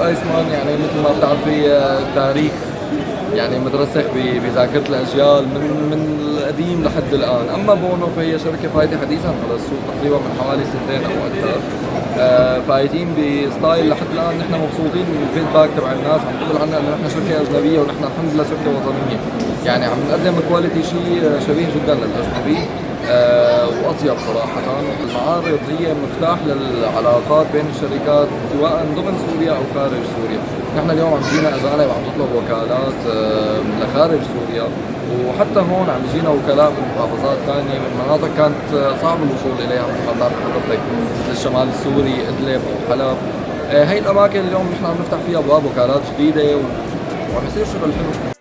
ايسمان يعني مثل ما بتعرفي تاريخ يعني مترسخ بذاكرة الأجيال من القديم لحد الآن. أما بونو فهي شركة فايتة حديثا على السوق تقريبا من حوالي سنتين أو أكثر. فايتين بستايل لحد الآن نحن مبسوطين من الفيدباك تبع الناس، عم تقول عنا إنه نحن شركة أجنبية ونحن الحمد لله شركة وطنية، يعني عم نقدم كواليتي شيء شبيه جدا للأجنبي. وأطيب صراحة. المعارض هي مفتاح للعلاقات بين الشركات سواء ضمن سوريا أو خارج سوريا. نحن اليوم عم جينا أجانب عم نطلب وكالات لخارج سوريا، وحتى هون عم يجينا وكلاء من محافظات ثانية من مناطق كانت صعب الوصول إليها مثل ما بتعرف حضرتك، مثل الشمال السوري، إدلب أو حلب. هي الأماكن اليوم نحن عم نفتح فيها أبواب وكالات جديدة وعم يصير شغل حلو.